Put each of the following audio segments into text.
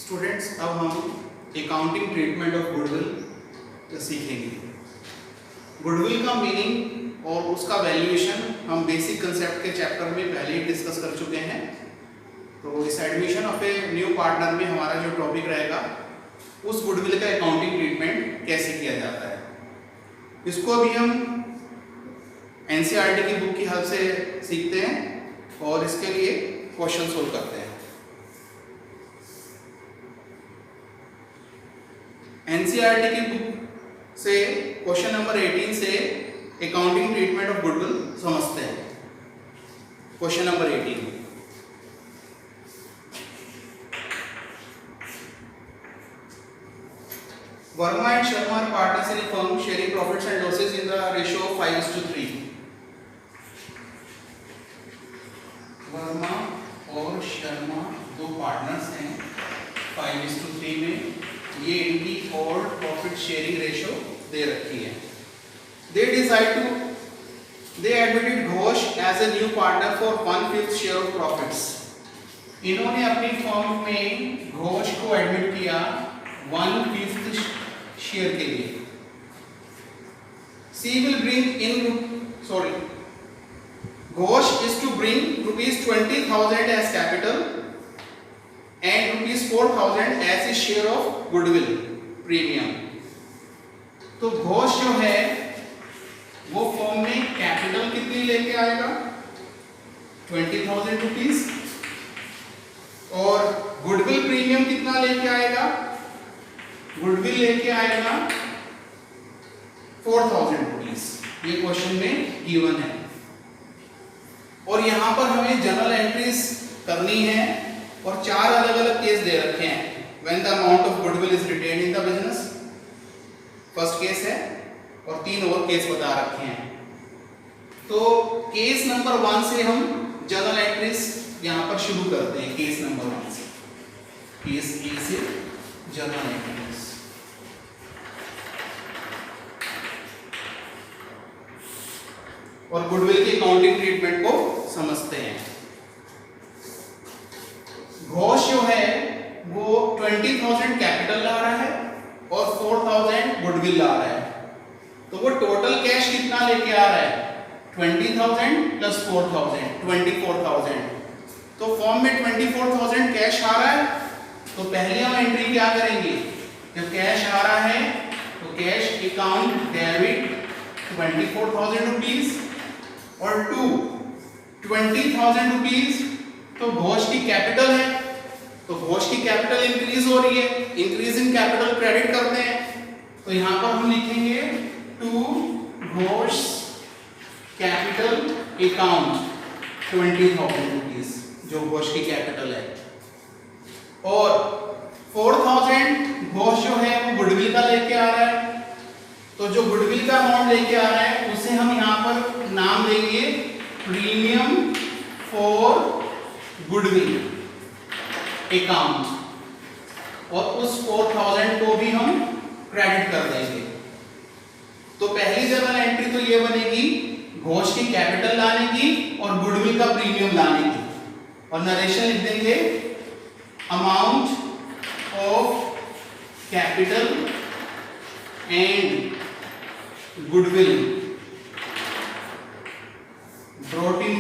Students, अब हम accounting treatment of goodwill सीखेंगे। गुडविल का मीनिंग और उसका वैल्यूएशन हम बेसिक कंसेप्ट के चैप्टर में पहले ही डिस्कस कर चुके हैं। तो इस admission of a new partner में हमारा जो टॉपिक रहेगा उस गुडविल का अकाउंटिंग ट्रीटमेंट कैसे किया जाता है, इसको अभी हम एनसीईआरटी की बुक की हेल्प से सीखते हैं और इसके लिए क्वेश्चन सोल्व करते हैं। एनसीईआरटी की बुक से क्वेश्चन नंबर 18 से अकाउंटिंग ट्रीटमेंट ऑफ गुडविल समझते हैं। Question number 18, Verma and Sharma are partners in a firm sharing profits and losses in the ratio of 5:3. Verma और शर्मा दो पार्टनर्स हैं 5:3 में। ये इनकी और प्रॉफिट शेयरिंग रेशो दे रखी है। They admitted Ghosh as a new partner for 1/5 share of profits. इन्होंने अपनी फर्म में घोष को एडमिट किया 1/5 शेयर के लिए। Ghosh is to bring rupees 20,000 as capital and rupees 4,000 as a share of goodwill premium. तो घोष जो है वो फर्म में कैपिटल कितनी लेके आएगा 20,000 रुपीज और गुडविल प्रीमियम कितना लेके आएगा, गुडविल लेके आएगा 4,000 रुपीज। ये क्वेश्चन में गिवन है और यहां पर हमें जनरल एंट्रीज करनी है और 4 अलग अलग केस दे रखे हैं। When the amount of goodwill is retained in the business, first case है और 3 और केस बता रखे हैं। तो केस नंबर 1 से हम जनरल एंट्रीज यहां पर शुरू करते हैं। केस नंबर 1 से, केस ए से जनरल एंट्रीज। और गुडविल की अकाउंटिंग ट्रीटमेंट को समझते हैं। घोष जो है वो 20,000 कैपिटल ला रहा है और 4,000 गुडविल ला रहा है। तो वो टोटल कैश कितना लेके आ रहा है 20,000 प्लस 4,000 24,000। तो फॉर्म में 24,000 कैश आ रहा है। तो पहले हम एंट्री क्या करेंगे, जब कैश आ रहा है तो कैश अकाउंट डेबिट 24,000 रुपीज और 20,000 रुपीज तो घोष की कैपिटल है। तो घोष की कैपिटल इंक्रीज हो रही है, इंक्रीज इन कैपिटल क्रेडिट करते हैं। तो यहां पर हम लिखेंगे to Ghosh capital account 20,000 rupees जो घोष की कैपिटल है और 4,000 घोष जो है वो गुडविल का लेके आ रहा है। तो जो गुडविल का अमाउंट लेके आ रहा है उसे हम यहां पर नाम देंगे प्रीमियम फॉर गुडविल अकाउंट और उस 4,000 को भी हम क्रेडिट कर देंगे। तो पहली जनरल एंट्री तो ये बनेगी घोष की कैपिटल लाने की और गुडविल का प्रीमियम लाने की और नरेशन लिख देंगे amount of capital and goodwill brought in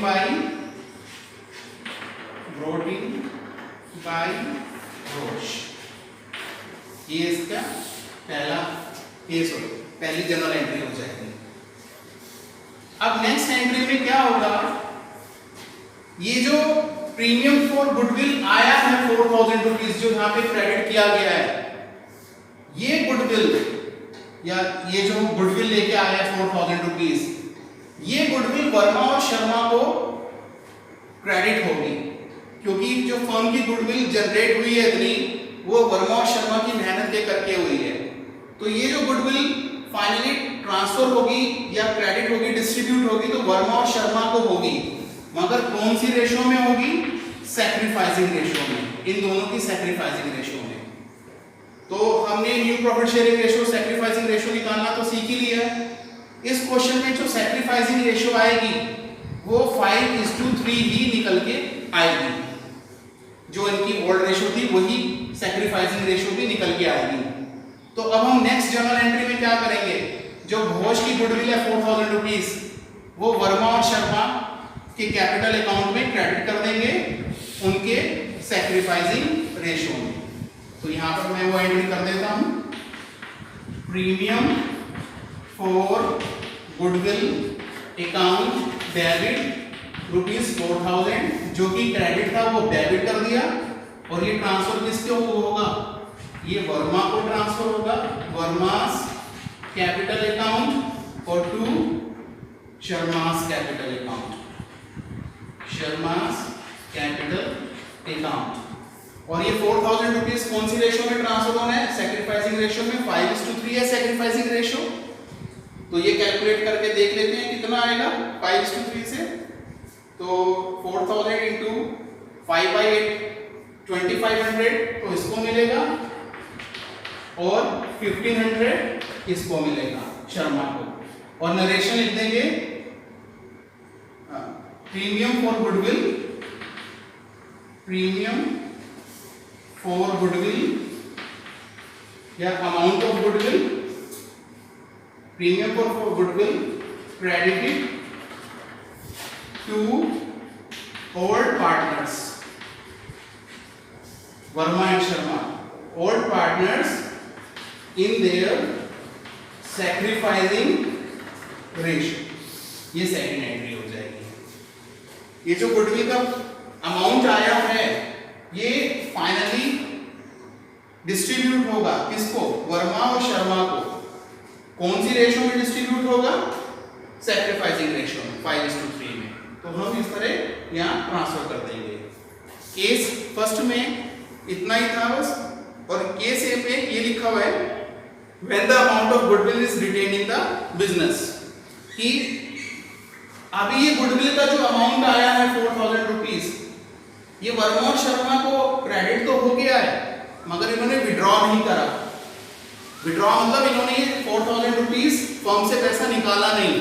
by Ghosh. ये इसका पहला केस होगा, पहली जनरल एंट्री हो जाएगी। अब नेक्स्ट एंट्री में क्या होगा, ये जो प्रीमियम फॉर गुडविल आया है 4,000 रुपीज जो यहाँ पे क्रेडिट किया गया है, ये गुडविल या ये जो गुडविल लेके आया है 4,000 रुपीज, ये गुडविल वर्मा और शर्मा को क्रेडिट होगी क्योंकि जो फर्म की गुडविल जनरेट हुई है इतनी वो वर्मा और शर्मा की मेहनत के करके हुई है। तो ये जो गुडविल फाइनली ट्रांसफर होगी या क्रेडिट होगी, डिस्ट्रीब्यूट होगी तो वर्मा और शर्मा को होगी, मगर कौन सी रेशो में होगी, सैक्रिफाइसिंग रेशो में, इन दोनों की सैक्रिफाइसिंग रेशो में। तो हमने new profit sharing ratio sacrificing ratio निकालना तो सीख ही लिया है। इस क्वेश्चन में जो सैक्रिफाइसिंग रेशो आएगी वो 5:3 ही निकल के आएगी। जो इनकी ओल्ड रेशो थी वही सैक्रिफाइसिंग रेशियो भी निकल के आएगी। तो अब हम नेक्स्ट जर्नल एंट्री में क्या करेंगे, जो घोष की गुडविल है 4000 रुपीज, वो वर्मा और शर्मा के कैपिटल अकाउंट में क्रेडिट कर देंगे उनके सैक्रिफाइसिंग रेशियो में। तो यहां पर मैं वो एंट्री कर देता हूं, premium for goodwill account debit rupees 4000, जो कि क्रेडिट था वो डेबिट कर दिया, और ये ट्रांसफर किसके होगा, ये वर्मा को ट्रांसफर होगा, वर्मास कैपिटल अकाउंट और to Sharma's capital account, Sharma's capital account. और ये 4000 रुपीज कौन सी रेशियो में ट्रांसफर होना है, सैक्रिफाइसिंग रेशियो में 5:3 है सैक्रिफाइसिंग रेशियो। तो ये कैलकुलेट करके देख लेते हैं कितना आएगा 5:3 से। तो 4000 इंटू 5/8 2500, तो इसको मिलेगा, और 1500 इसको मिलेगा शर्मा को। और नरेशन लिख देंगे, premium for goodwill, premium for goodwill या amount of goodwill, premium for goodwill credited to old partners, Verma and Sharma, old partners in their sacrificing ratio. ये सेकंड एंट्री हो जाएगी। ये जो गुडविल का अमाउंट आया है ये फाइनली डिस्ट्रीब्यूट होगा किसको, वर्मा और शर्मा को। कौन सी रेशियो में डिस्ट्रीब्यूट होगा, सैक्रिफाइसिंग रेशियो में 5:3 में। तो हम इस तरह यहां ट्रांसफर कर देंगे। केस फर्स्ट में इतना ही था बस, और केस ए पे ये लिखा हुआ है when the amount of goodwill is retained in the business, कि अभी ये गुडविल का जो अमाउंट आया है 4000 रुपीज, ये वर्मा और शर्मा को क्रेडिट तो हो गया है, मगर इन्होंने विड्रॉ नहीं करा। विड्रॉ मतलब इन्होंने ये 4000 रुपीज फर्म से पैसा निकाला नहीं,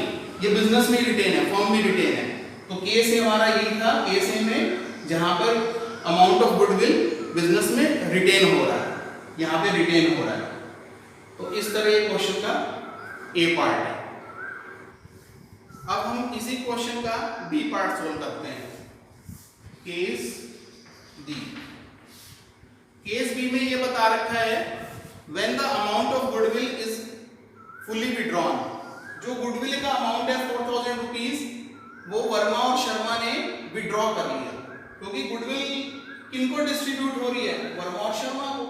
ये बिजनेस में रिटेन है, फर्म में रिटेन है। तो केस ए हमारा यही था, केस ए में जहां पर अमाउंट ऑफ गुडविल बिजनेस में रिटेन हो रहा है, यहां पे रिटेन हो रहा है। तो इस तरह ये क्वेश्चन का ए पार्ट है। अब हम इसी क्वेश्चन का बी पार्ट सोल्व करते हैं। केस डी, केस बी में ये बता रखा है when the amount of goodwill is fully withdrawn, जो गुडविल का अमाउंट है 4000 रुपीज, वो वर्मा और शर्मा ने विड्रॉ कर लिया, क्योंकि गुडविल किनको डिस्ट्रीब्यूट हो रही है, वर्मा और शर्मा को।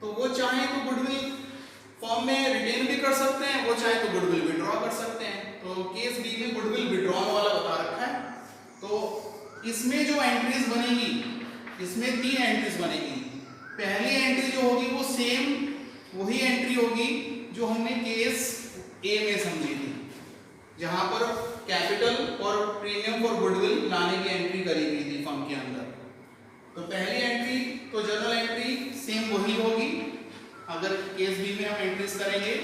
तो वो चाहे तो गुडविल फॉर्म में रिटेन भी कर सकते हैं, वो चाहे तो गुडविल विड्रॉ कर सकते हैं। तो केस बी में गुडविल विड्रॉन वाला बता रखा है। तो इसमें जो एंट्रीज बनेगी, इसमें 3 एंट्रीज बनेगी। पहली एंट्री जो होगी वो सेम वही एंट्री होगी जो हमने केस ए में समझी थी, जहां पर कैपिटल और प्रीमियम फॉर गुडविल लाने की एंट्री करी गई थी फर्म के अंदर। तो पहली एंट्री तो जनरल एंट्री सेम वही होगी। अगर केस बी में हम एंट्रीज करेंगे,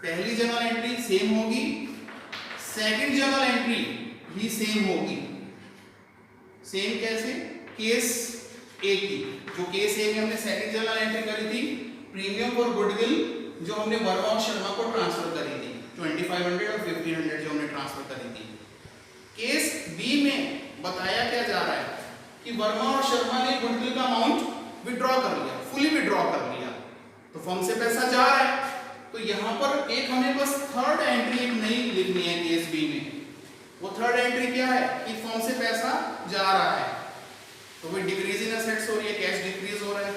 पहली जनरल एंट्री सेम होगी, सेकंड जनरल एंट्री भी सेम होगी। सेम कैसे, केस ए की, जो केस ए में हमने सेकंड जनरल एंट्री करी थी, प्रीमियम फॉर गुडविल जो हमने वर्मा और शर्मा को ट्रांसफर करी थी, 2500 और 1500 जो हमने ट्रांसफर करी थी। केस बी में बताया क्या जा रहा है कि वर्मा और शर्मा ने गुडविल का अमाउंट विड्रॉ कर लिया, फुली विड्रॉ कर लिया, तो फर्म से पैसा जा रहा है। तो यहां पर एक हमें बस थर्ड एंट्री एक नई लिखनी है केस बी में। वो थर्ड एंट्री क्या है कि फर्म से पैसा जा रहा है, तो वो डिक्रीज इन एसेट्स हो रही है, कैश डिक्रीज हो रहा है।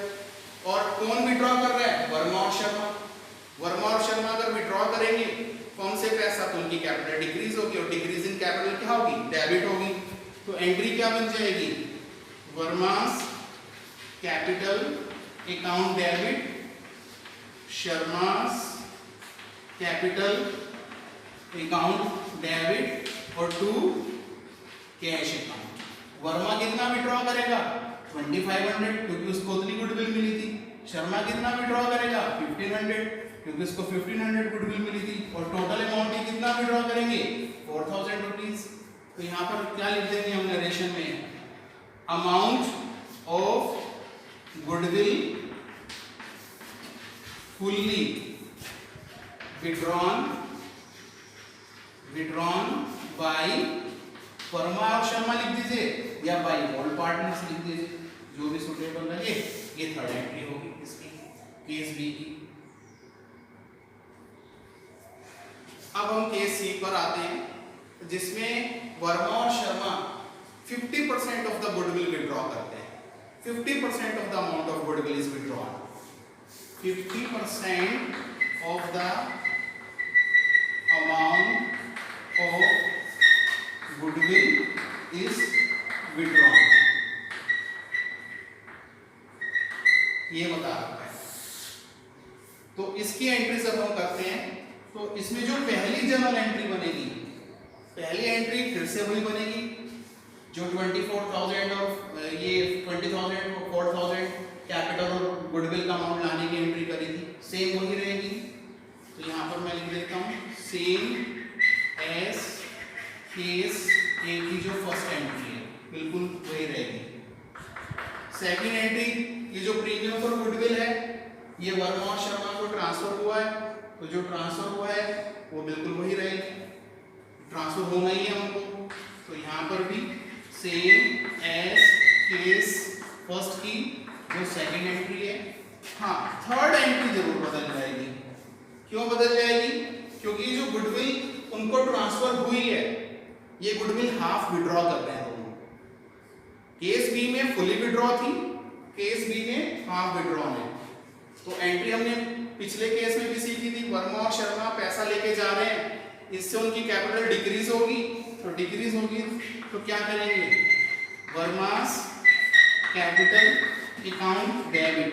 और कौन विड्रॉ कर रहा है, वर्मा और शर्मा। वर्मा और शर्मा अगर विड्रॉ करेंगे फर्म से पैसा, तो उनकी कैपिटल डिक्रीज होगी, और डिक्रीज इन कैपिटल क्या होगी, डेबिट होगी। तो एंट्री क्या बन जाएगी, Verma's capital account debit, Sharma's capital account debit, और टू कैश अकाउंट। वर्मा कितना विड्रॉ करेगा, 2500, क्योंकि उसको उतनी गुडविल मिली थी। शर्मा कितना विड्रॉ करेगा, 1500, क्योंकि उसको 1500 गुडविल मिली थी। और टोटल अमाउंट ही कितना विड्रॉ करेंगे, 4000 रुपीज। तो यहाँ पर क्या लिख देंगे हम नरेशन में, amount of goodwill fully withdrawn bye Verma और शर्मा लिख दीजिए, या बाय ऑल पार्टनर्स लिख दीजिए, जो भी सुटेबल लगे। ये थर्ड एंट्री होगी इसकी, केस बी की। अब हम केस सी पर आते हैं, जिसमें वर्मा और Sharma 50% of the goodwill withdraw करते हैं। 50% of the amount of goodwill is withdrawn. 50% of the amount of goodwill is withdrawn, ये बता रखा है। तो इसकी एंट्री जब हम करते हैं, तो इसमें जो पहली जर्नल एंट्री बनेगी, पहली एंट्री फिर से वही बनेगी जो 24,000 और ये 20,000 और 4,000 कैपिटल और गुडविल का अमाउंट लाने की एंट्री करी थी, सेम वही रहेगी। तो यहाँ पर मैं लिख देता हूँ सेम एज केस ए की जो फर्स्ट एंट्री है बिल्कुल वही रहेगी। सेकंड एंट्री, ये जो प्रीमियम फॉर गुडविल है ये वर्मा और शर्मा को ट्रांसफर हुआ है, तो जो ट्रांसफर हुआ है वो बिल्कुल वही रहेगी, ट्रांसफर होना ही है हमको। तो यहाँ पर भी सेम एज केस फर्स्ट की जो सेकंड एंट्री है। हाँ, थर्ड एंट्री जरूर बदल जाएगी। क्यों बदल जाएगी? क्योंकि जो गुडविल उनको ट्रांसफर हुई है, ये गुडविल हाफ विड्रॉ कर रहे हैं दोनों। केस बी में फुली विड्रॉ थी, केस बी में हाफ विड्रॉ है। तो एंट्री हमने पिछले केस में भी सीखी थी, वर्मा और शर्मा पैसा लेके जा रहे हैं, इससे उनकी कैपिटल डिक्रीज होगी, तो डिक्रीज होगी तो क्या करेंगे, वर्मास कैपिटल अकाउंट डेबिट।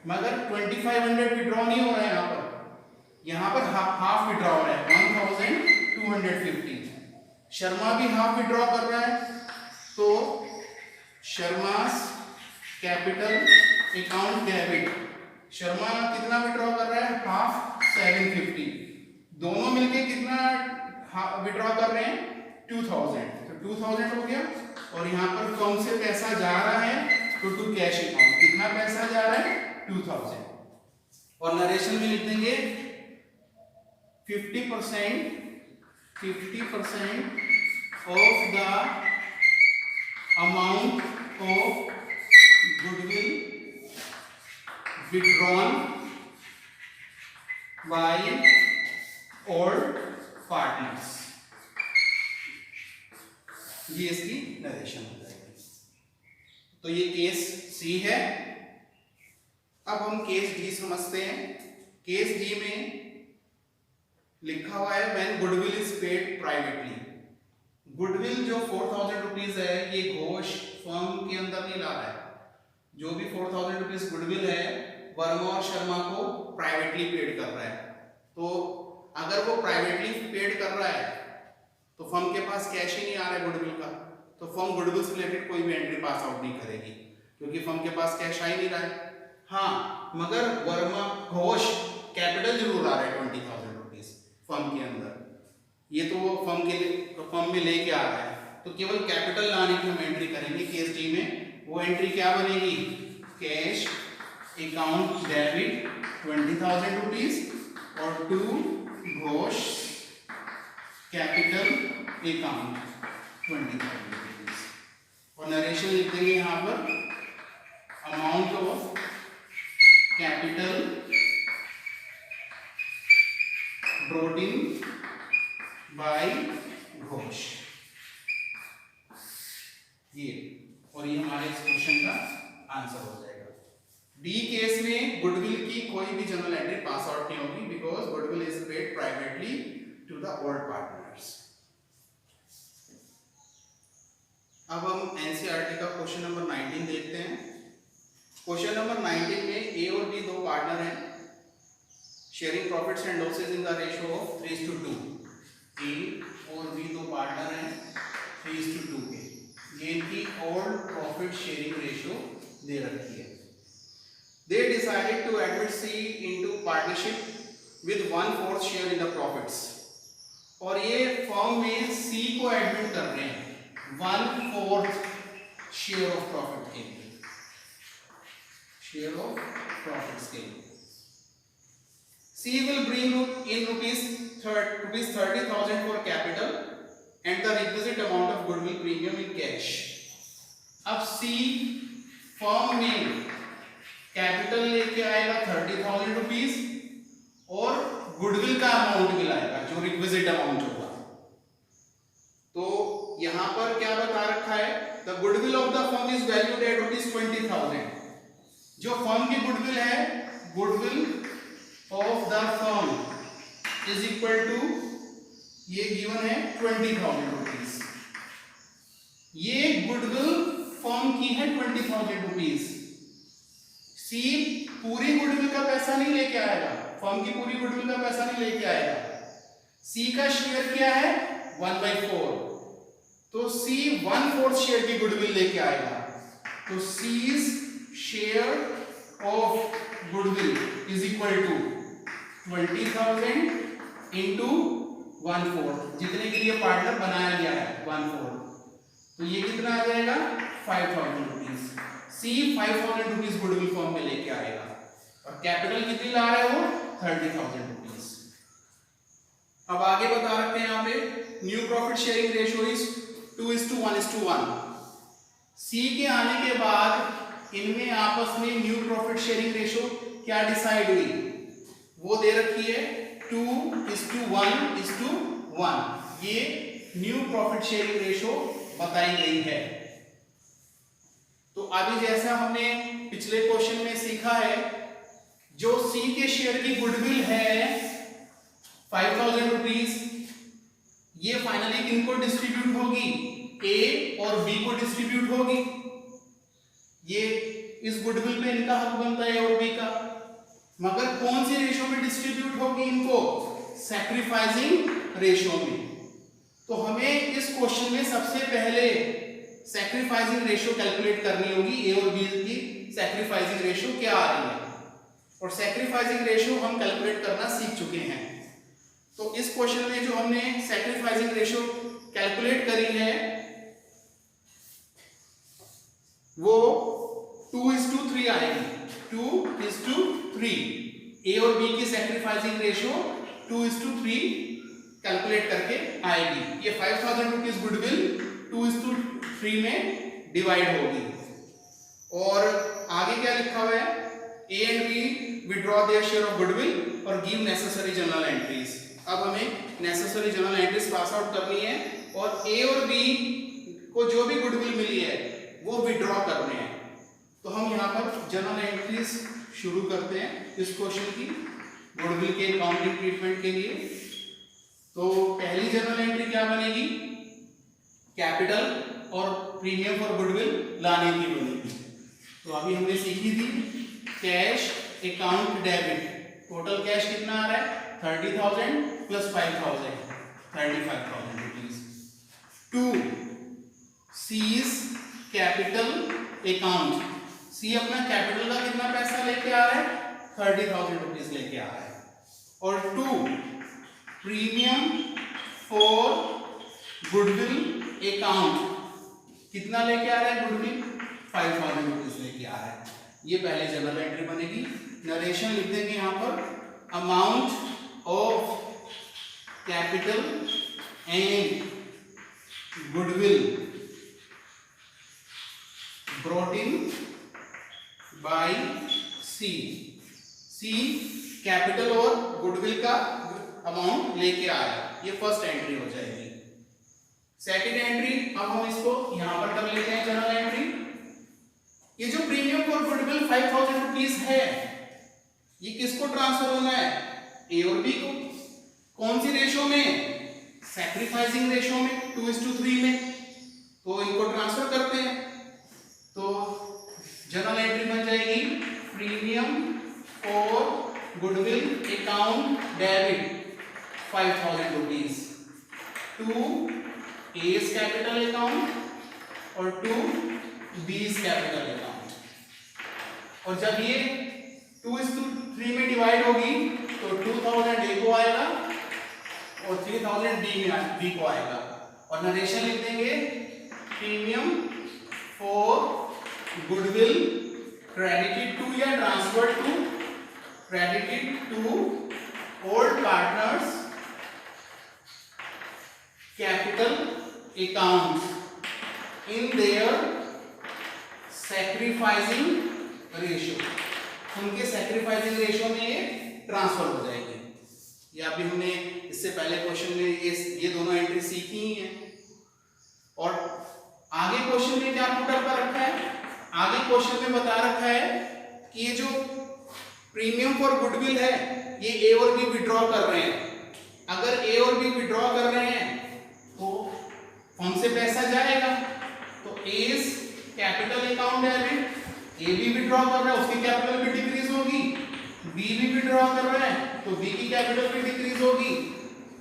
मगर 2500 विड्रॉ नहीं हो रहा है यहाँ पर हाफ विड्रॉ हो रहा है 1250। शर्मा भी हाफ विड्रॉ कर रहा है, तो Sharma's capital account debit, Sharma कितना विड्रॉ कर रहा है, हाफ 750। दोनों मिलके कितना विड्रॉ कर रहे हैं, 2000। तो 2000 हो गया। और यहाँ पर फर्म से पैसा जा रहा है तो टू कैश अकाउंट कितना पैसा जा रहा है, 2000। और नरेशन में लिख देंगे 50% of the amount of goodwill withdrawn by all partners। ये इसकी नरेशन हो जाएगी। तो ये केस सी है। अब हम केस डी समझते हैं। केस डी में लिखा हुआ है when goodwill is paid privately. Goodwill जो 4,000 रुपीज है ये घोष फर्म के अंदर नहीं ला रहा है। जो भी 4,000 रुपीज गुडविल है वर्मा और शर्मा को प्राइवेटली पेड कर रहा है। तो अगर वो प्राइवेटली पेड कर रहा है तो फर्म के पास कैश ही नहीं आ रहा है गुडविल का, तो फर्म गुडविल से रिलेटेड कोई भी एंट्री पास आउट नहीं करेगी क्योंकि फर्म के पास कैश आ ही नहीं रहा है। हाँ, मगर वर्मा घोष कैपिटल जरूर आ रहा है 20,000 रुपीज फर्म के अंदर, ये तो वो फर्म में लेके आ रहा है। तो केवल कैपिटल लाने की हम एंट्री करेंगे केस डी में। वो एंट्री क्या बनेगी, कैश अकाउंट डेबिट 20,000 रुपीज और to Ghosh capital account 20,000 rupees. और नरेशन लिख देंगे यहाँ पर amount of capital brought in by Ghosh. ये और ये हमारे इस क्वेश्चन का आंसर हो जाएगा। डी केस में गुडविल की कोई भी जनरल एंट्री पास आउट नहीं होगी because goodwill is paid privately to the old partners. अब हम एनसीईआरटी का क्वेश्चन नंबर 19 देखते हैं। क्वेश्चन नंबर 19 में ए और बी दो पार्टनर हैं, sharing profits and losses in the ratio of 3:2। ए और बी दो पार्टनर हैं 3:2 के। ये इनकी ओल्ड प्रॉफिट शेयरिंग रेशियो दे रखी है। They decided to admit C into partnership with 1/4 share in the profits। और ये फर्म में C को एडमिट कर रहे हैं 1/4 शेयर ऑफ प्रॉफिट के लिए। शेयर ऑफ प्रॉफिट्स के लिए। C will bring in rupees 30,000 for capital and the requisite amount of goodwill premium in cash। अब C फर्म में कैपिटल लेके आएगा 30,000 रुपीज और गुडविल का अमाउंट मिलाएगा जो रिक्विजिट अमाउंट होगा। तो यहां पर क्या बता रखा है, the goodwill of the firm is valued at ₹20,000। जो फर्म की गुडविल है, goodwill of the firm is equal to, ये गिवन है 20,000 रुपीज। ये गुडविल फर्म की है 20,000 रुपीज। सी पूरी गुडविल का पैसा नहीं लेके आएगा, फर्म की पूरी गुडविल का पैसा नहीं लेके आएगा। सी का शेयर क्या है 1/4, तो सी 1/4 शेयर की गुडविल लेके आएगा। तो C's share of goodwill is equal to 20,000 into 1/4, जितने के लिए पार्टनर बनाया गया है 1/4, तो ये कितना आ जाएगा 5,000 रुपीज। सी 5,000 रुपीज गुडविल फॉर्म में लेके आएगा और कैपिटल कितनी ला रहे हो 30,000 रुपीज। अब आगे बता रखते हैं यहाँ पे new profit sharing ratio is 2:1:1। सी के आने के बाद इनमें आपस में न्यू प्रॉफिट शेयरिंग रेशियो क्या डिसाइड हुई, वो दे रखी है 2:1:1। ये न्यू प्रॉफिट शेयरिंग रेशियो बताई गई है। तो अभी जैसा हमने पिछले क्वेश्चन में सीखा है, जो सी के शेयर की गुडविल है 5,000 रुपीज, ये फाइनली किनको डिस्ट्रीब्यूट होगी, ए और बी को डिस्ट्रीब्यूट होगी। ये इस गुडविल पे इनका हक बनता है ए और बी का, मगर कौन सी रेशियो में डिस्ट्रीब्यूट होगी इनको, सैक्रिफाइसिंग रेशियो में। तो हमें इस क्वेश्चन में सबसे पहले सैक्रिफाइसिंग रेशियो कैलकुलेट करनी होगी, ए और बी की सैक्रिफाइसिंग रेशियो क्या आ रही है, और सैक्रिफाइसिंग रेशियो हम कैलकुलेट करना सीख चुके हैं। तो इस क्वेश्चन में जो हमने सैक्रिफाइसिंग रेशियो कैलकुलेट करी है वो 2:3 आएगी, 2:3। ए और बी की सैक्रिफाइसिंग रेशियो 2:3 कैलकुलेट करके आएगी। ये 5,000 रुपीज गुडविल 2:3 में डिवाइड होगी। और आगे क्या लिखा हुआ है, A and B withdraw their share of goodwill और गिव नेसेसरी जर्नल एंट्रीज। अब हमें necessary journal entries pass out करनी है और ए और बी को जो भी गुडविल मिली है वो विड्रॉ करने हैं। तो हम यहाँ पर जर्नल एंट्रीज शुरू करते हैं इस क्वेश्चन की गुडविल के अकाउंटिंग ट्रीटमेंट के लिए। तो पहली जर्नल एंट्री क्या बनेगी, कैपिटल और प्रीमियम फॉर गुडविल लाने की बनेगी। तो अभी हमने सीखी थी cash account debit, total cash कितना आ रहा है 30,000 plus 5,000 35,000 rupees. 2 C's capital account, C अपना कैपिटल का कितना पैसा लेके आ रहा है 30,000 रुपीज लेके आ रहा है। और 2 प्रीमियम फॉर गुडविल अकाउंट, कितना लेके आ रहा है गुडविल 5,000 रुपीज लेके आ रहा है। ये पहले जनरल एंट्री बनेगी। नरेशन लिख देंगे यहाँ पर, amount of capital and goodwill brought in by C. C capital और गुडविल का अमाउंट लेके आया, ये फर्स्ट एंट्री हो जाएगी। सेकंड एंट्री अब हम इसको यहां पर कर लेते हैं जनरल एंट्री। ये जो प्रीमियम फॉर गुडविल 5,000 रुपीज है, ये किसको ट्रांसफर होना है, ए और बी को। कौन सी रेशियो में, सैक्रिफाइसिंग रेशियो में 2:3 में। तो इनको ट्रांसफर करते हैं। तो जनरल एंट्री बन जाएगी premium for goodwill account debit 5,000 rupees to A's capital account और टू b's कैपिटल अकाउंट। और जब ये 2:3 में डिवाइड होगी तो 2,000 ए को आएगा और 3,000 बी को आएगा। और नरेशन लिख देंगे premium for goodwill credited to या transferred to, credited to old partners capital accounts in their sacrificing ratio, उनके sacrificing ratio में ये ट्रांसफर हो जाएगी। या अभी हमने इससे पहले क्वेश्चन में ये दोनों एंट्री सीखी ही है। और आगे क्वेश्चन में क्या पुट अप कर रखा है, आगे क्वेश्चन में बता रखा है कि ये जो प्रीमियम फॉर गुडविल है ये ए और बी विड्रॉ कर रहे हैं। अगर ए और बी विड्रॉ कर रहे हैं तो फर्म से पैसा जाएगा, तो एज कैपिटल अकाउंट डेबिट, ए भी विड्रॉ कर रहा है उसकी कैपिटल भी डिक्रीज होगी, बी भी विड्रॉ कर रहा है तो बी की कैपिटल भी डिक्रीज होगी।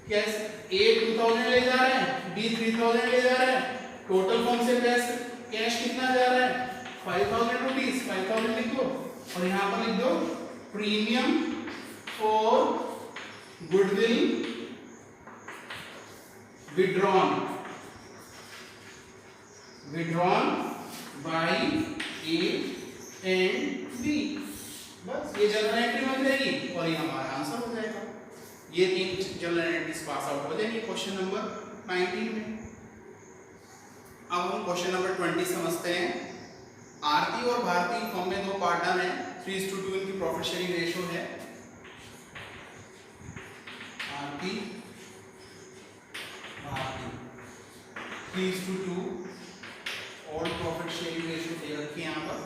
कैसे ए 2000 ले जा रहा है, बी 3000 ले जा रहा है, टोटल फर्म से पैसा कैश कितना जा रहा है 5000 रुपीज, 5000 लिख दो और यहाँ पर लिख दो premium for goodwill withdrawn by A and B। बस ये जनरल एंट्री बन जाएगी और ये हमारा आंसर हो जाएगा। ये 3 जनरल एंट्रीज पास आउट हो जाएंगी क्वेश्चन नंबर 19 में। अब हम क्वेश्चन नंबर 20 समझते हैं। आरती और भारती फर्म में 2 पार्टनर हैं, 3:2 इनकी प्रॉफिट शेयरिंग रेशियो है। आरती 3:2 और प्रॉफिट शेयरिंग रेशियो दे रखी है यहाँ पर।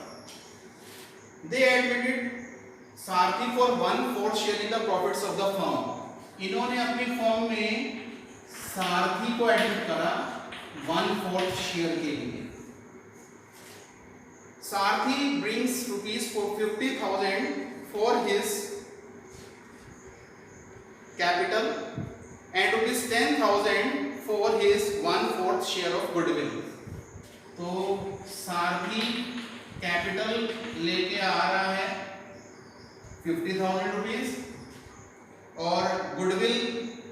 दे admitted Sarathi for 1/4 share in the profits of the firm. इन्होंने अपनी फर्म में सारथी को एडमिट करा 1/4 शेयर के लिए। सारथी brings ₹50,000 for his capital and ₹10,000 for his 1/4 share of goodwill। तो सारथी कैपिटल लेके आ रहा है 50,000 रुपीज और गुडविल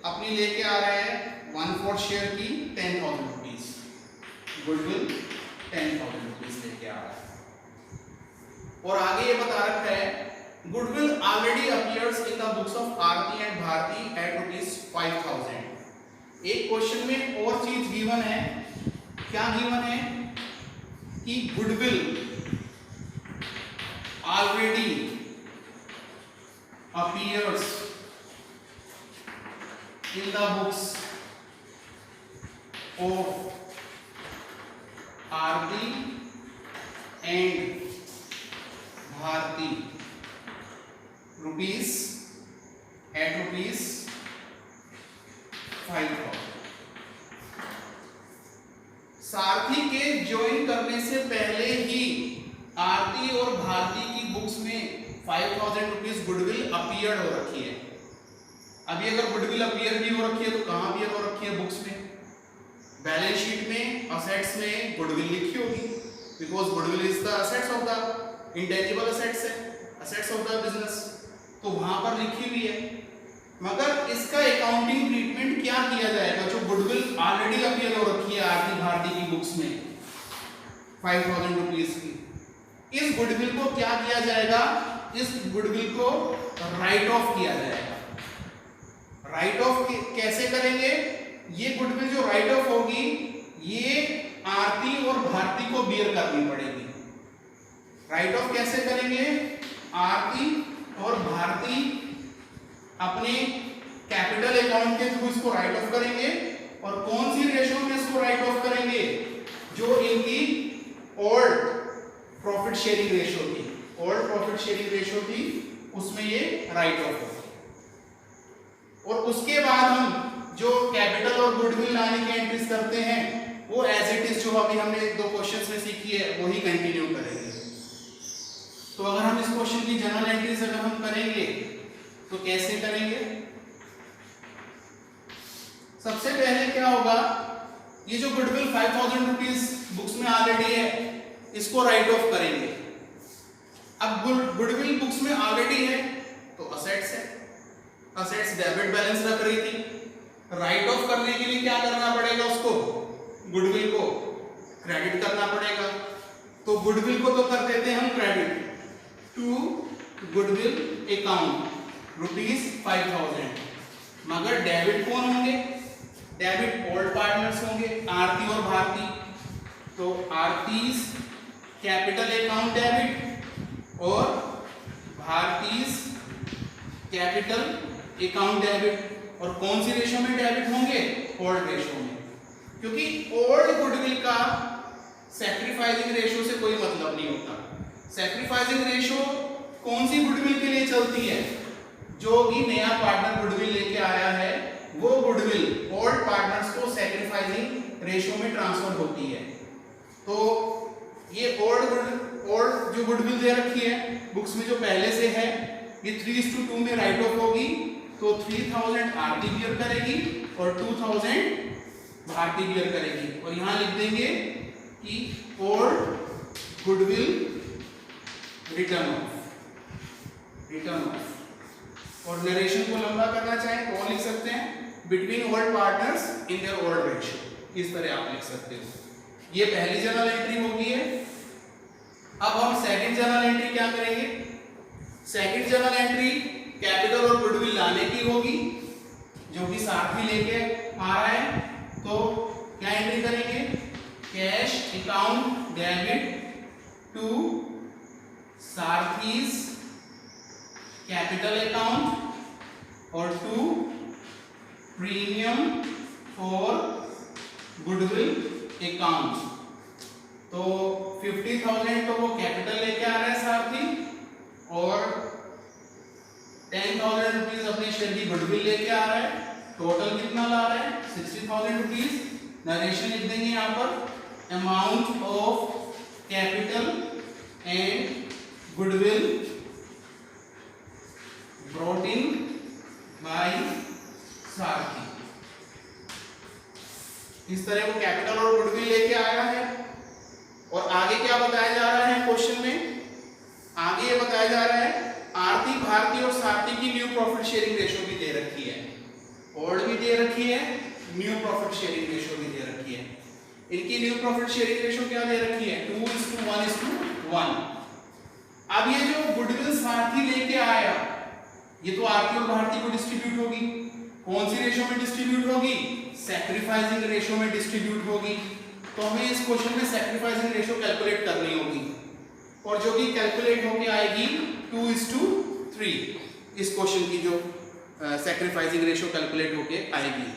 अपनी लेके आ रहा है 1/4 शेयर की 10,000 रुपीज। गुडविल 10,000 रुपीज लेके आ रहा है और आगे ये बता रखा है Goodwill already appears in the books of Aarti and Bharti at ₹5,000। एक क्वेश्चन में और चीज गिवन है, क्या गिवन है कि goodwill already appears in the books of Aarti and Bharti at ₹5,000। सारथी के ज्वाइन करने से पहले ही आरती और भारती की बुक्स में 5,000 रुपीज गुडविल अपीयर हो रखी है। अभी अगर गुडविल अपीयर भी हो रखी है तो कहां अपीयर हो रखी है? बुक्स में। बैलेंस शीट में असेट्स में गुडविल लिखी होगी, because goodwill is the assets of the intangible assets है, असेट्स ऑफ द बिजनेस, तो वहां पर लिखी हुई है। मगर इसका अकाउंटिंग ट्रीटमेंट क्या किया जाएगा? जो गुडविल ऑलरेडी अपीयर हो रखी है आरती भारती की बुक्स में 5,000 रुपीज की, इस गुडविल को क्या किया जाएगा? इस गुडविल को राइट ऑफ किया जाएगा। राइट ऑफ कैसे करेंगे? ये गुडविल जो राइट ऑफ होगी ये आरती और भारती को बियर करनी पड़ेगी। राइट ऑफ कैसे करेंगे? आरती और भारती अपने कैपिटल अकाउंट के थ्रू इसको राइट ऑफ करेंगे। और कौन सी रेशियो में इसको राइट ऑफ करेंगे? जो इनकी ओल्ड प्रॉफिट शेयरिंग रेशियो थी, ओल्ड प्रॉफिट शेयरिंग रेशियो थी, उसमें ये राइट ऑफ होगा। और उसके बाद हम जो कैपिटल और गुडविल लाने की एंट्रीज करते हैं वो एज इट इज जो अभी हमने 2 क्वेश्चंस में सीखी है वही कंटिन्यू करेंगे। तो अगर हम इस क्वेश्चन की जनरल एंट्रीज अगर हम करेंगे तो कैसे करेंगे? सबसे पहले क्या होगा? ये जो गुडविल 5,000 रुपीज बुक्स में ऑलरेडी है इसको राइट ऑफ करेंगे। अब गुडविल बुक्स में ऑलरेडी है तो असेट्स है, असेट्स डेबिट बैलेंस रख रही थी। राइट ऑफ करने के लिए क्या करना पड़ेगा? उसको गुडविल को क्रेडिट करना पड़ेगा। तो गुडविल को तो कर देते हैं हम क्रेडिट, गुडविल अकाउंट ₹5000। मगर डेबिट कौन होंगे? डेबिट ओल्ड पार्टनर्स होंगे, आरती और भारती। तो आरतीज कैपिटल अकाउंट डेबिट और भारतीज कैपिटल अकाउंट डेबिट। और कौन सी रेशो में डेबिट होंगे? ओल्ड रेशो में, क्योंकि ओल्ड गुडविल का सैक्रिफाइसिंग रेशो से कोई मतलब नहीं होता। सैक्रिफाइसिंग रेशो कौन सी गुडविल के लिए चलती है? जो भी नया पार्टनर गुडविल लेके आया है वो गुडविल ओल्ड पार्टनर्स को सैक्रिफाइसिंग रेशो में ट्रांसफर होती है। तो ये ओल्ड जो गुडविल दे रखी है बुक्स में जो पहले से है, ये 3:2 में राइट ऑफ होगी। तो 3000 आरती बियर करेगी और 2000 भारती बियर करेगी। और यहां लिख देंगे कि ओल्ड गुडविल रिटर्न ऑफ। और नरेशन को लंबा करना चाहें तो लिख सकते हैं between old partners in their old ratio. इस तरह आप लिख सकते हो। ये पहली जर्नल एंट्री होगी है। अब हम सेकंड जर्नल एंट्री क्या करेंगे? सेकंड जर्नल एंट्री कैपिटल और गुडविल लाने की होगी, जो कि साथ ही लेके आ रहा है। तो क्या एंट्री करेंगे? Cash account debit to Sarathi's capital account और to premium for goodwill account. तो 50,000 तो वो कैपिटल लेके आ रहा है सारथी और 10,000 रुपीज अपने शेयर की गुडविल लेके आ रहा है। टोटल कितना ला रहा है? 60,000 रुपीज। नरेशन लिख देंगे यहाँ पर amount of capital and goodwill brought in by सारथी। इस तरह वो कैपिटल और गुडविल लेके आया है। और आगे क्या बताया जा रहा है क्वेश्चन में? आगे ये बताया जा रहा है आरती, भारती और सारथी की न्यू प्रॉफिट शेयरिंग रेशो भी दे रखी है, ओल्ड भी दे रखी है, न्यू प्रॉफिट शेयरिंग रेशो भी दे रखी है। इनकी न्यू प्रॉफिट शेयरिंग रेशो क्या दे रखी है? 2:1:1। अब ये जो गुडविल सारथी लेके आया ये तो आरती और भारती को डिस्ट्रीब्यूट होगी। कौन सी रेशो में डिस्ट्रीब्यूट होगी? सैक्रिफाइसिंग रेशो में डिस्ट्रीब्यूट होगी। तो हमें इस क्वेश्चन में सैक्रिफाइसिंग रेशो कैलकुलेट करनी होगी और जो कि कैलकुलेट होके आएगी 2:3। इस क्वेश्चन की जो सैक्रिफाइसिंग रेशो कैलकुलेट होके आएगी।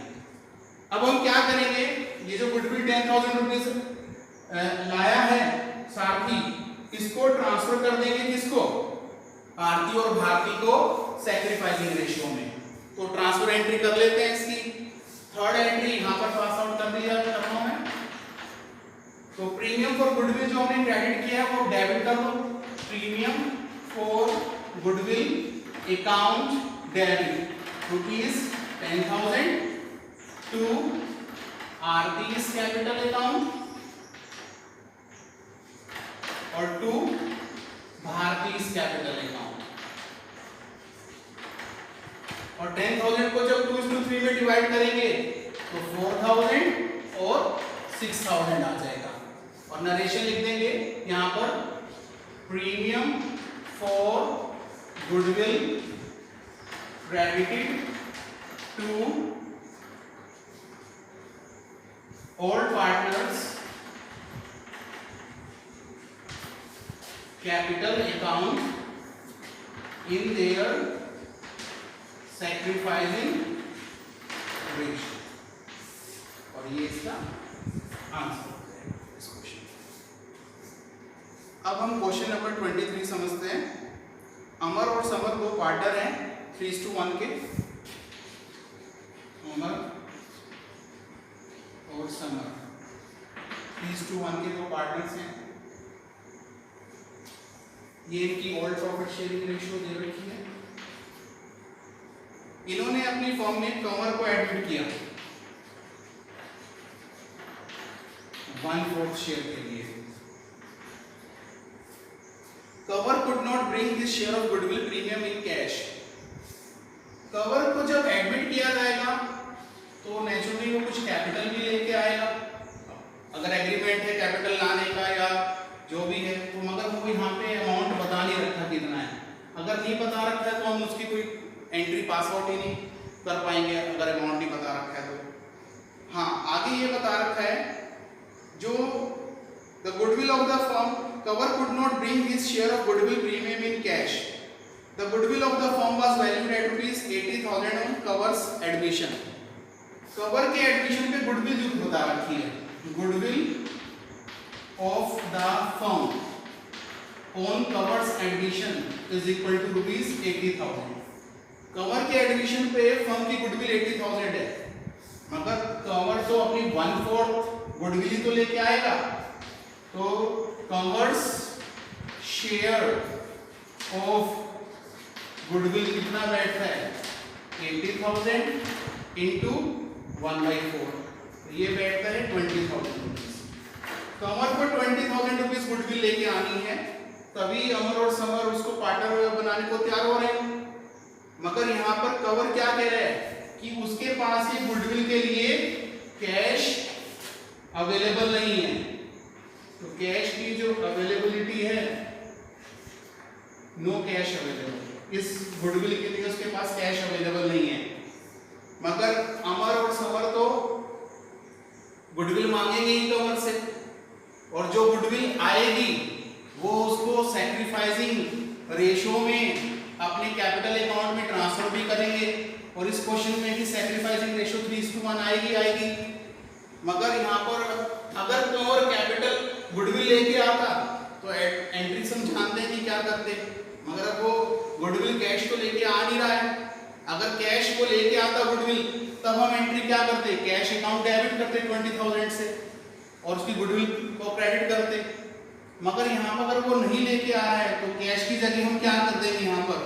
अब हम क्या करेंगे? ये जो गुडविल 10,000 रुपीज लाया है सारथी, इसको ट्रांसफर कर देंगे किसको? आरती और भारती को सैक्रिफाइसिंग रेशियो में। तो ट्रांसफर एंट्री कर लेते हैं इसकी। थर्ड एंट्री यहां पर पास आउट कर दिया कर रहा हूं मैं। तो प्रीमियम फॉर गुडविल जो हमने क्रेडिट किया है वो डेबिट कर दो। Premium for goodwill account debit ₹10,000 to Aarti's capital account और टू भारतीज कैपिटल अकाउंट। और 10,000 को जब 2:3 में डिवाइड करेंगे तो 4,000 और 6,000 आ जाएगा। और नरेशन लिख देंगे यहां पर premium for goodwill credited to old partners capital account in their sacrificing ratio. और ये इसका आंसर है इस क्वेश्चन। अब हम क्वेश्चन नंबर 23 समझते हैं। अमर और समर दो पार्टनर हैं 3:1 के। अमर और समर 3:1 के दो पार्टनर्स हैं। ये इनकी ओल्ड प्रॉफिट शेयरिंग रेशियो दे रखी है। इन्होंने अपनी फर्म में कंवर को एडमिट किया 1/4 शेयर के लिए। Cover could not bring this share of goodwill premium in cash. Cover को जब एडमिट किया जाएगा तो नेचुरली वो कुछ कैपिटल भी लेके आएगा, अगर एग्रीमेंट है कैपिटल लाने का या जो भी है तो, मगर वो यहाँ पे अमाउंट बता नहीं रखा कितना है। अगर नहीं पता रखा है तो हम उसकी कोई एंट्री पास आउट ही नहीं कर पाएंगे अगर अमाउंट नहीं पता रखा है तो। हाँ, आगे ये बता रखा है जो the goodwill of the firm, Kavar could not bring his share of goodwill premium in cash. The goodwill of the firm was valued at ₹80,000 on Kavar's admission. Kavar के एडमिशन पे गुडविल जो बता रखी है, goodwill of the firm on Kavar's admission is equal to ₹80,000। Kavar के admission पे firm की goodwill 80,000 है, मगर कवर तो अपनी 1/4 गुडविल ही तो लेके आएगा, तो कवर्स शेयर ऑफ गुडविल कितना बैठता है 80,000 इंटू 1/4, ये बैठता है 20,000 रुपीज। कवर को 20,000 रुपीज गुडविल लेके आनी है, तभी अमर और समर उसको पार्टनर बनाने को तैयार हो रहे हैं। मगर यहाँ पर कवर क्या कह रहा है कि उसके पास ये गुडविल के लिए कैश अवेलेबल नहीं है, तो कैश की जो अवेलेबिलिटी है, नो कैश अवेलेबल, इस गुडविल के लिए उसके पास कैश अवेलेबल नहीं है। मगर अमर और समर तो गुडविल मांगेंगे ही कवर से, और जो गुडविल आएगी वो उसको सैक्रिफाइसिंग रेशो में अपने कैपिटल अकाउंट में ट्रांसफर भी करेंगे, और इस क्वेश्चन में भी सैक्रिफाइसिंग रेशो 3:1 आएगी। मगर यहाँ पर अगर कवर कैपिटल गुडविल लेके आता तो एंट्री हम जानते हैं कि क्या करते, मगर अब वो गुडविल कैश तो लेके आ नहीं रहा है। अगर कैश को लेके आता गुडविल, तब हम एंट्री क्या करते, कैश अकाउंट डेबिट करते 20,000 से और उसकी गुडविल को क्रेडिट करते। मगर यहाँ पर अगर वो नहीं लेके आ रहा है तो कैश की जगह हम क्या कर देंगे, यहाँ पर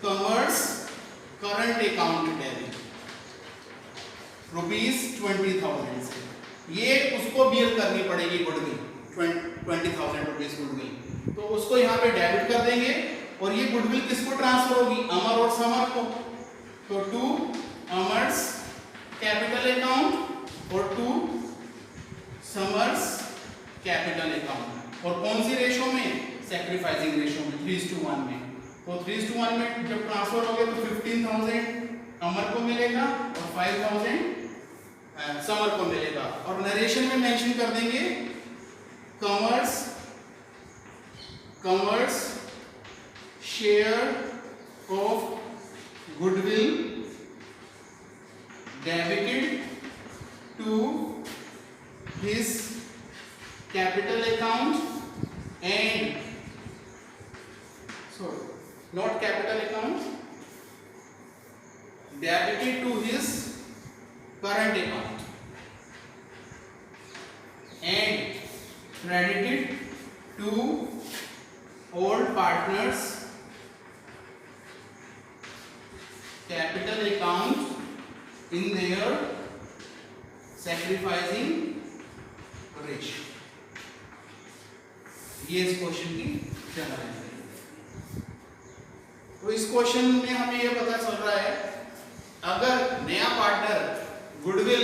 कवर्स करंट अकाउंट डेबिट ₹20,000 से, ये उसको बियर करनी पड़ेगी गुडविल 20,000 रुपीज गुडविल, तो उसको यहाँ पे डेबिट कर देंगे, और ये गुडविल किसको ट्रांसफर होगी, अमर और समर को, तो टू अमर्स कैपिटल अकाउंट और टू समर्स कैपिटल अकाउंट। और कौन सी रेशो में, सैक्रिफाइसिंग रेशो में 3:1 में। तो 3:1 में जब ट्रांसफर हो गए तो 15,000 अमर को मिलेगा और 5,000 समर को मिलेगा, और नरेशन में मेंशन कर देंगे Kavar's share of goodwill debited to his capital account and not capital account, debited to his current account and credited to all partners capital account in their sacrificing ratio। ये इस question की general है। तो इस question में हमें ये पता चल रहा है, अगर नया पार्टनर गुडविल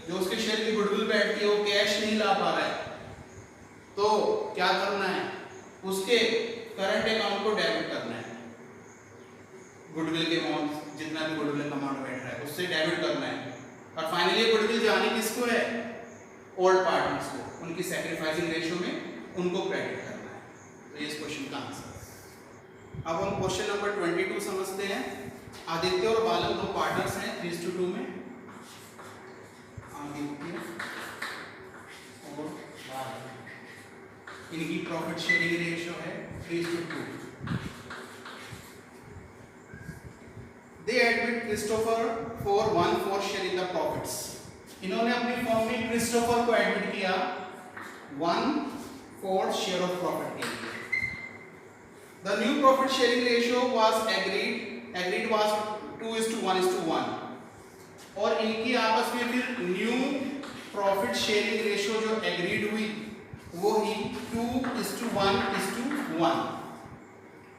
जो उसके शेयर की गुडविल बैठती है वो कैश नहीं ला पा रहा है, तो क्या करना है, उसके करंट अकाउंट को डेबिट करना है, गुडविल के अमाउंट जितना भी गुडविल का अमाउंट बैठ रहा है उससे डेबिट करना है, और फाइनली गुडविल जानी किसको है, ओल्ड पार्टनर्स को, उनकी सैक्रिफाइसिंग रेशियो में उनको क्रेडिट करना है। तो ये इस क्वेश्चन का आंसर है। अब हम क्वेश्चन नंबर 22 समझते हैं। आदित्य और बालन दो पार्टनर्स हैं 3:2 में। आदित्य और बालन, इनकी प्रॉफिट शेयरिंग रेशियो है 3:2। They admit Christopher for 1/4 share in the profits। इन्होंने अपनी फर्म में क्रिस्टोफर को एडमिट किया 1/4 शेयर ऑफ प्रॉफिट के लिए। The new profit sharing ratio was agreed was 2:1:1, और इनकी आपस में फिर न्यू प्रॉफिट शेयरिंग रेशियो जो एग्रीड हुई वो ही 2:1:1।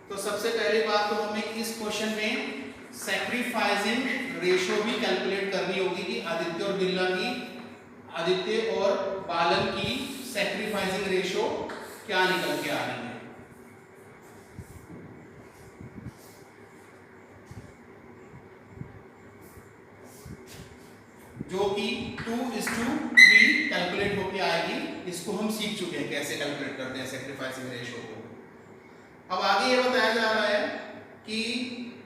तो सबसे पहली बात तो हमें इस क्वेश्चन में सैक्रिफाइसिंग रेशियो भी कैलकुलेट करनी होगी कि आदित्य और बालन की सैक्रिफाइसिंग रेशियो क्या निकल के आ रही है। जो कि 2:3 कैलकुलेट होके आएगी। इसको हम सीख चुके हैं कैसे कैलकुलेट करते हैं सैक्रिफाइसिंग रेशियो को। अब आगे ये बताया जा रहा है कि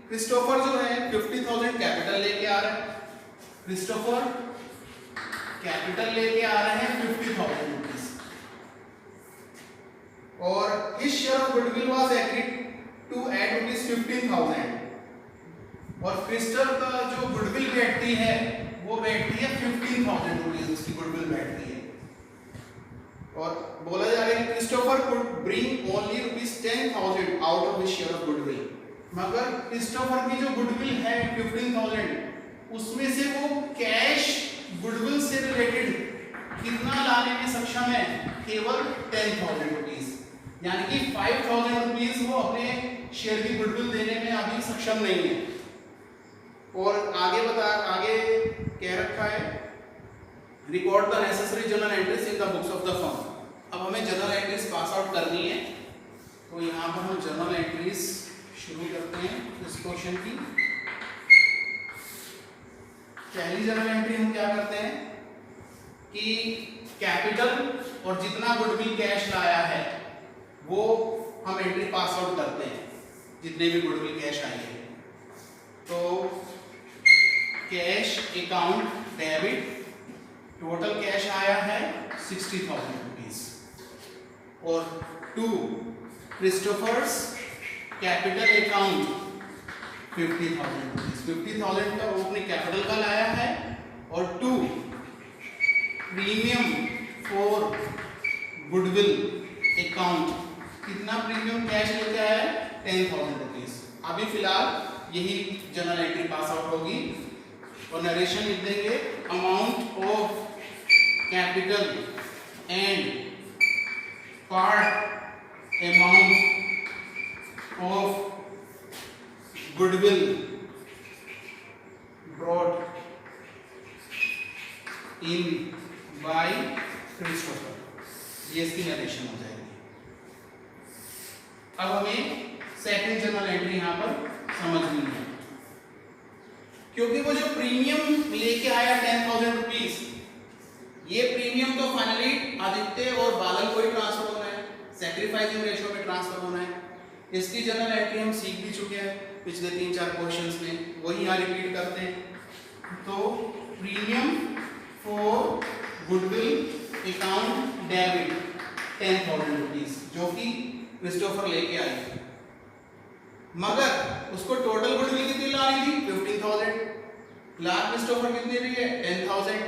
क्रिस्टोफर जो है 50,000 कैपिटल लेके आ रहा है। क्रिस्टोफर कैपिटल लेके आ रहे हैं 50,000 रुपीज, और his share of goodwill was agreed to add rupees 15,000, और क्रिस्टल का जो गुडविल बैठती है वो बैठती है 15,000 रुपीज, उसकी गुडविल बैठती है। और बोला जा रहा है कि Christopher could bring only rupees 10,000 out of his share of goodwill, मगर क्रिस्टोफर की जो गुडविल है 15,000, उसमें से वो कैश गुडविल से रिलेटेड कितना लाने में सक्षम है? केवल 10,000 रुपीज, यानी कि 5,000 रुपीज वो अपने शेयर की गुडविल देने में अभी सक्षम नहीं है। और आगे कह रखा है record the necessary journal entries in the books of the firm. अब हमें जर्नल एंट्रीज पास आउट करनी है, तो यहाँ पर हम जर्नल एंट्रीज शुरू करते हैं इस क्वेश्चन की। पहली जर्नल एंट्री हम क्या करते हैं कि कैपिटल और जितना गुडविल कैश लाया है वो हम एंट्री पास आउट करते हैं, जितने भी गुडविल कैश आए हैं। तो cash account debit, total cash आया है 60,000 रुपीज, और 2 क्रिस्टोफर्स कैपिटल अकाउंट 50,000 रुपीज। 50,000 का वो अपने कैपिटल का लाया है, और 2 प्रीमियम फॉर गुडविल अकाउंट, कितना प्रीमियम कैश लेके आया है? 10,000 रुपीज। अभी फिलहाल यही जर्नल एंट्री पास आउट होगी, और नरेशन लिख देंगे amount of capital and part amount of goodwill brought in by Christopher, ये इसकी नरेशन हो जाएगी। अब हमें सेकंड जर्नल एंट्री यहाँ पर समझनी है, क्योंकि वो जो प्रीमियम लेके आया 10,000 रुपीज, ये प्रीमियम तो फाइनली आदित्य और बालन को ही ट्रांसफर होना है, सैक्रिफाइसिंग रेशियो में ट्रांसफर होना है। इसकी जर्नल एंट्री हम सीख भी चुके हैं पिछले 3-4 क्वेश्चंस में, वही यहाँ रिपीट करते हैं। तो premium for goodwill account debit 10,000 rupees, जो कि क्रिस्टोफर लेके आए, मगर उसको टोटल गुडविल कितनी लानी थी? 15,000। लाख क्रिस्टोफर कितनी ली है? 10,000।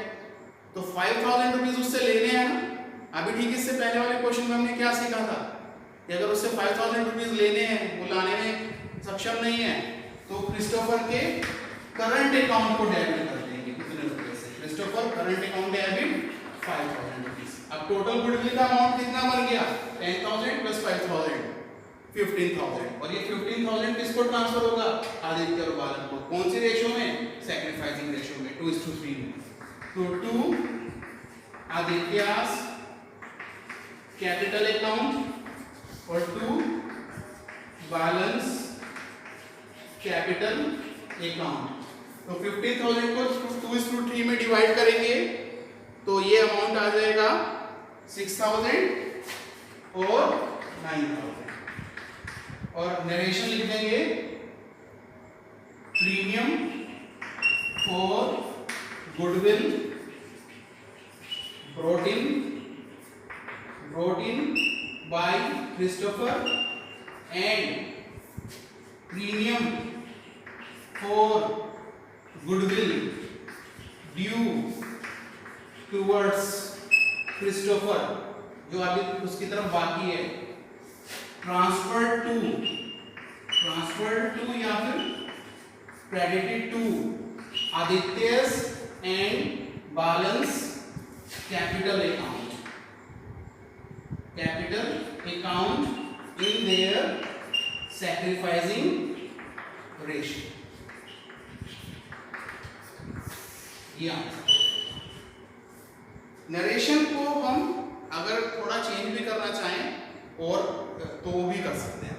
तो 5,000 रुपीज उससे लेने हैं ना। अभी ठीक इससे पहले वाले क्वेश्चन में हमने क्या सीखा था कि अगर उससे 5,000 रुपीज लेने हैं, वो लाने में सक्षम नहीं है, तो क्रिस्टोफर के करंट अकाउंट को डेबिट कर देंगे कितने रुपए से? Christopher current account debit 5,000 rupees. अब टोटल गुडविल का अमाउंट कितना बन गया? 10,000 प्लस 5,000 15,000, और ये 15,000 किसको ट्रांसफर होगा? आदित्य और बालन को। कौन सी रेशियो में? सैक्रिफाइसिंग रेशियो में, 2:3 में। तो 2 आदित्यास कैपिटल अकाउंट और 2 बालन्स कैपिटल अकाउंट। तो 15,000 को 2:3 में डिवाइड करेंगे तो ये अमाउंट आ जाएगा 6,000 और 9,000। और नरेशन लिख देंगे premium for goodwill brought in by Christopher and premium for goodwill due towards Christopher, जो अभी उसकी तरफ बाकी है, ट्रांसफर टू या फिर credited to Aditya's and Balan's capital account in their sacrificing ratio। ये नरेशन को हम अगर थोड़ा चेंज भी करना चाहें और तो भी कर सकते हैं।